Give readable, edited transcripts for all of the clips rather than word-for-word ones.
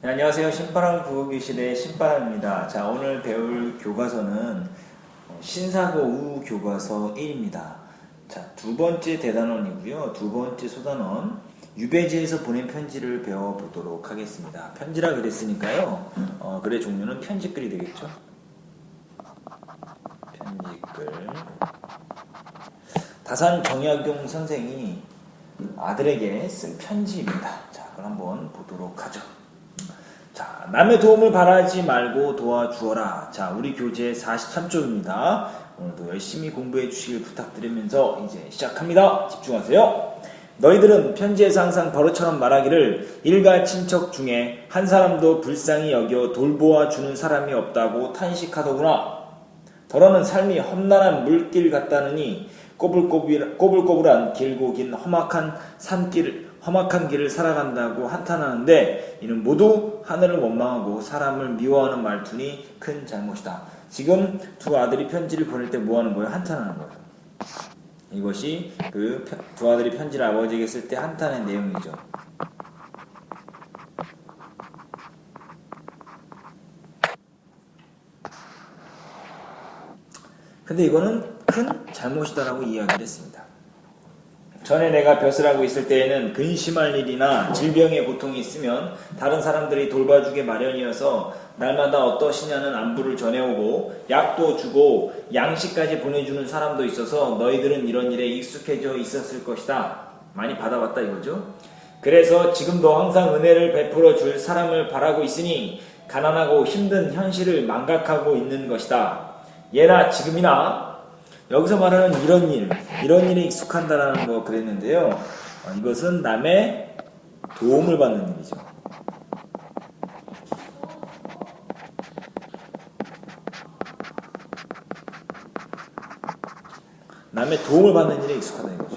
네, 안녕하세요. 신바람 국어교실의 신바람입니다. 자, 오늘 배울 교과서는 신사고 우 교과서 1입니다. 자, 두 번째 대단원이고요. 두 번째 소단원 유배지에서 보낸 편지를 배워보도록 하겠습니다. 편지라 그랬으니까요. 글의 종류는 편지글이 되겠죠. 편지글. 다산 정약용 선생이 아들에게 쓴 편지입니다. 자, 그럼 한번 보도록 하죠. 자, 남의 도움을 바라지 말고 도와주어라. 자, 우리 교재 43쪽입니다. 오늘도 열심히 공부해 주시길 부탁드리면서 이제 시작합니다. 집중하세요. 너희들은 편지에서 항상 버릇처럼 말하기를 일가 친척 중에 한 사람도 불쌍히 여겨 돌보아 주는 사람이 없다고 탄식하더구나. 더러는 삶이 험난한 물길 같다느니 꼬불꼬불한 길고 긴 험악한 길을 살아간다고 한탄하는데 이는 모두 하늘을 원망하고 사람을 미워하는 말투니 큰 잘못이다. 지금 두 아들이 편지를 보낼 때 뭐 하는 거예요? 한탄하는 거예요. 이것이 그 두 아들이 편지를 아버지에게 쓸 때 한탄의 내용이죠. 근데 이거는 큰 잘못이다라고 이야기를 했습니다. 전에 내가 벼슬 하고 있을 때에는 근심할 일이나 질병의 고통이 있으면 다른 사람들이 돌봐주게 마련이어서 날마다 어떠시냐는 안부를 전해오고 약도 주고 양식까지 보내주는 사람도 있어서 너희들은 이런 일에 익숙해져 있었을 것이다. 많이 받아봤다 이거죠. 그래서 지금도 항상 은혜를 베풀어 줄 사람을 바라고 있으니 가난하고 힘든 현실을 망각하고 있는 것이다. 예나 지금이나 여기서 말하는 이런 일에 익숙한다라는 거 그랬는데요. 이것은 남의 도움을 받는 일이죠. 남의 도움을 받는 일에 익숙하다 이거죠.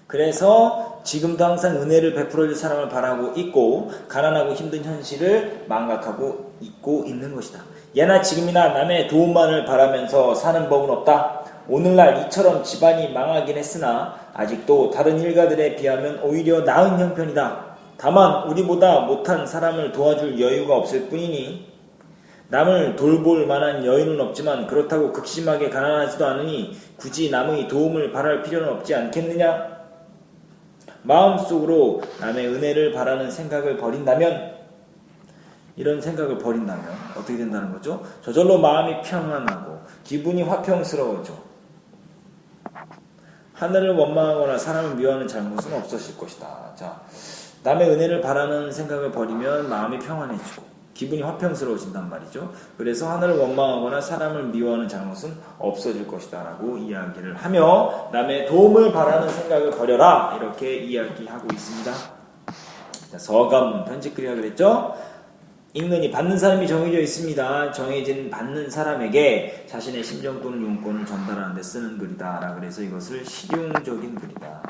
그래서 지금도 항상 은혜를 베풀어 줄 사람을 바라고 있고 가난하고 힘든 현실을 망각하고 있고 있는 것이다. 예나 지금이나 남의 도움만을 바라면서 사는 법은 없다. 오늘날 이처럼 집안이 망하긴 했으나 아직도 다른 일가들에 비하면 오히려 나은 형편이다. 다만 우리보다 못한 사람을 도와줄 여유가 없을 뿐이니 남을 돌볼 만한 여유는 없지만 그렇다고 극심하게 가난하지도 않으니 굳이 남의 도움을 바랄 필요는 없지 않겠느냐? 마음속으로 남의 은혜를 바라는 생각을 버린다면 이런 생각을 버린다면 어떻게 된다는 거죠? 저절로 마음이 평안하고 기분이 화평스러워져. 하늘을 원망하거나 사람을 미워하는 잘못은 없어질 것이다. 자, 남의 은혜를 바라는 생각을 버리면 마음이 평안해지고 기분이 화평스러워진단 말이죠. 그래서 하늘을 원망하거나 사람을 미워하는 잘못은 없어질 것이다 라고 이야기를 하며 남의 도움을 바라는 생각을 버려라 이렇게 이야기하고 있습니다. 자, 서감 편지글이라 그랬죠. 읽느니 받는 사람이 정해져 있습니다. 정해진 받는 사람에게 자신의 심정 또는 용건을 전달하는 데 쓰는 글이다 라고 그래서 이것을 실용적인 글이다.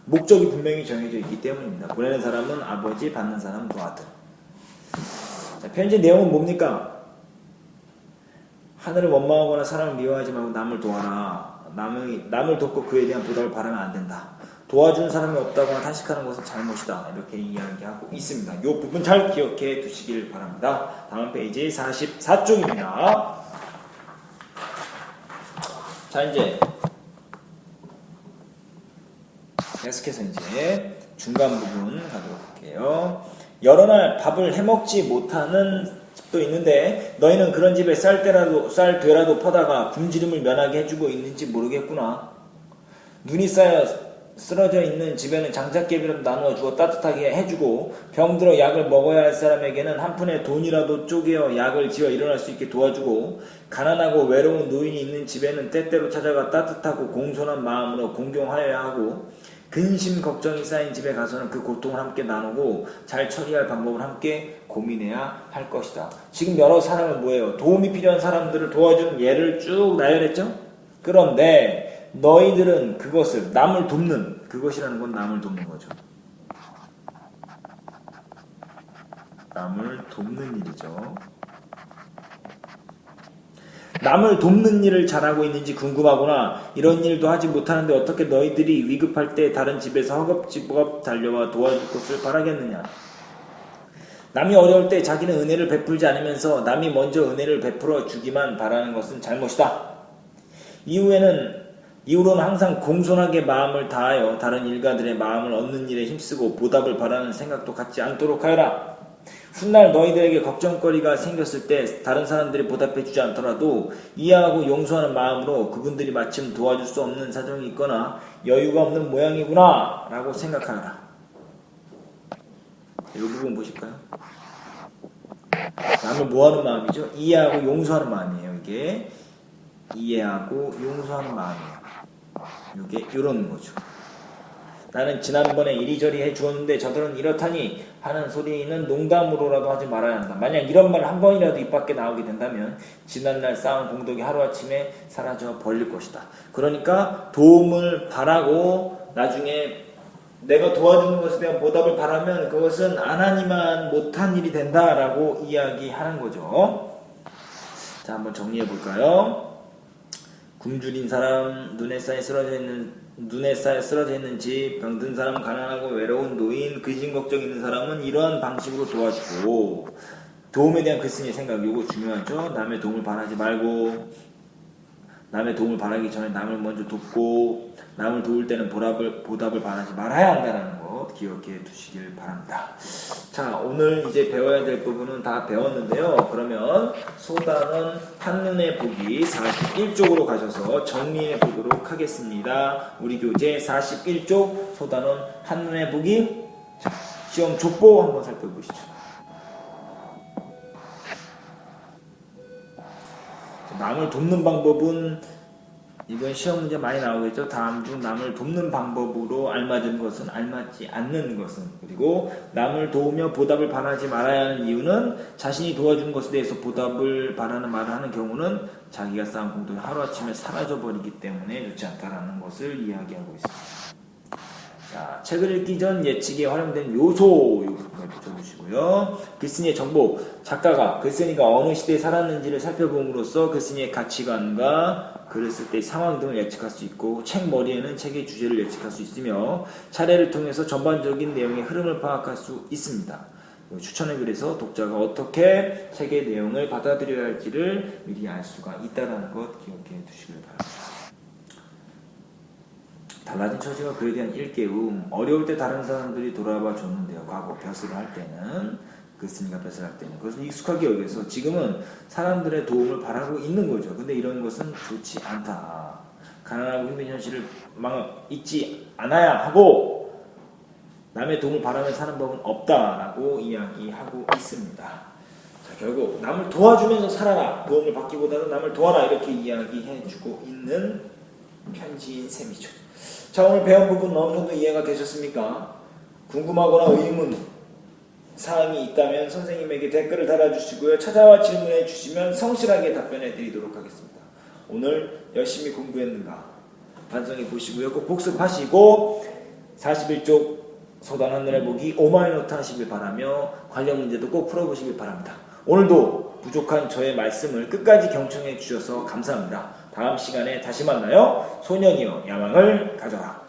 목적이 분명히 정해져 있기 때문입니다. 보내는 사람은 아버지, 받는 사람은 또 아들. 자, 편지 내용은 뭡니까? 하늘을 원망하거나 사람을 미워하지 말고 남을 도와라. 남을 돕고 그에 대한 보답을 바라면 안 된다. 도와주는 사람이 없다거나 탄식하는 것은 잘못이다. 이렇게 이야기하고 있습니다. 이 부분 잘 기억해 두시길 바랍니다. 다음 페이지 44쪽입니다. 자, 이제 계속해서 이제 중간 부분 가도록 할게요. 여러 날 밥을 해먹지 못하는 집도 있는데 너희는 그런 집에 쌀 되라도 퍼다가 굶주림을 면하게 해주고 있는지 모르겠구나. 눈이 쌓여 쓰러져 있는 집에는 장작개비라도 나누어 주어 따뜻하게 해주고 병들어 약을 먹어야 할 사람에게는 한 푼의 돈이라도 쪼개어 약을 지어 일어날 수 있게 도와주고 가난하고 외로운 노인이 있는 집에는 때때로 찾아가 따뜻하고 공손한 마음으로 공경하여야 하고 근심 걱정이 쌓인 집에 가서는 그 고통을 함께 나누고 잘 처리할 방법을 함께 고민해야 할 것이다. 지금 여러 사람은 뭐예요? 도움이 필요한 사람들을 도와주는 예를 쭉 나열했죠? 그런데 너희들은 그것을 남을 돕는 그것이라는 건 남을 돕는 거죠. 남을 돕는 일이죠. 남을 돕는 일을 잘하고 있는지 궁금하구나. 이런 일도 하지 못하는데 어떻게 너희들이 위급할 때 다른 집에서 허겁지겁 달려와 도와줄 것을 바라겠느냐. 남이 어려울 때 자기는 은혜를 베풀지 않으면서 남이 먼저 은혜를 베풀어 주기만 바라는 것은 잘못이다. 이후로는 항상 공손하게 마음을 다하여 다른 일가들의 마음을 얻는 일에 힘쓰고 보답을 바라는 생각도 갖지 않도록 하여라. 훗날 너희들에게 걱정거리가 생겼을 때 다른 사람들이 보답해주지 않더라도 이해하고 용서하는 마음으로 그분들이 마침 도와줄 수 없는 사정이 있거나 여유가 없는 모양이구나 라고 생각하라. 이 부분 보실까요? 남을 뭐하는 마음이죠? 이해하고 용서하는 마음이에요. 이게 이해하고 용서하는 마음이에요. 이게 이런 거죠. 나는 지난번에 이리저리 해주었는데 저들은 이렇다니 하는 소리는 농담으로라도 하지 말아야 한다. 만약 이런 말 한 번이라도 입 밖에 나오게 된다면 지난날 쌓은 공덕이 하루아침에 사라져 버릴 것이다. 그러니까 도움을 바라고 나중에 내가 도와주는 것에 대한 보답을 바라면 그것은 안 하니만 못한 일이 된다라고 이야기하는 거죠. 자, 한번 정리해 볼까요? 굶주린 사람, 눈에 쌓여 쓰러져 있는 집, 병든 사람, 가난하고 외로운 노인, 근심 걱정 있는 사람은 이러한 방식으로 도와주고, 도움에 대한 글쓴이의 생각, 이거 중요하죠. 남의 도움을 바라지 말고, 남의 도움을 바라기 전에 남을 먼저 돕고, 남을 도울 때는 보답을 바라지 말아야 한다는 것 기억해 두시길 바랍니다. 자, 오늘 이제 배워야 될 부분은 다 배웠는데요. 그러면 소단원 한눈에 보기 41쪽으로 가셔서 정리해 보도록 하겠습니다. 우리 교재 41쪽 소단원 한눈에 보기. 자, 시험 족보 한번 살펴보시죠. 남을 돕는 방법은 이건 시험 문제 많이 나오겠죠. 다음 중 남을 돕는 방법으로 알맞은 것은, 알맞지 않는 것은, 그리고 남을 도우며 보답을 바라지 말아야 하는 이유는 자신이 도와준 것에 대해서 보답을 바라는 말을 하는 경우는 자기가 쌓은 공덕이 하루아침에 사라져버리기 때문에 좋지 않다라는 것을 이야기하고 있습니다. 자, 책을 읽기 전 예측에 활용된 요소, 이 부분을 붙여주시고요. 글쓴이의 정보, 작가가 글쓴이가 어느 시대에 살았는지를 살펴봄으로써 글쓴이의 가치관과 글을 쓸 때 상황 등을 예측할 수 있고, 책 머리에는 책의 주제를 예측할 수 있으며 차례를 통해서 전반적인 내용의 흐름을 파악할 수 있습니다. 추천의 글에서 독자가 어떻게 책의 내용을 받아들여야 할지를 미리 알 수가 있다는 것 기억해 두시길 바랍니다. 달라진 처지와 그에 대한 일깨움. 어려울 때 다른 사람들이 돌아봐 줬는데요. 과거 벼슬을 할 때는, 글쓴이가 벼슬을 할 때는 그것을 익숙하게 여겨서 지금은 사람들의 도움을 바라고 있는 거죠. 근데 이런 것은 좋지 않다. 가난하고 힘든 현실을 잊지 않아야 하고 남의 도움을 바라며 사는 법은 없다라고 이야기하고 있습니다. 자, 결국 남을 도와주면서 살아라. 도움을 받기보다는 남을 도와라. 이렇게 이야기해주고 있는 편지인 셈이죠. 자, 오늘 배운 부분 어느 정도 이해가 되셨습니까? 궁금하거나 의문 사항이 있다면 선생님에게 댓글을 달아주시고요. 찾아와 질문해 주시면 성실하게 답변해 드리도록 하겠습니다. 오늘 열심히 공부했는가 반성해 보시고요. 꼭 복습하시고 41쪽 소단 한눈에 보기 오마이노트 하시길 바라며 관련 문제도 꼭 풀어보시길 바랍니다. 오늘도 부족한 저의 말씀을 끝까지 경청해 주셔서 감사합니다. 다음 시간에 다시 만나요. 소년이여 야망을 가져라.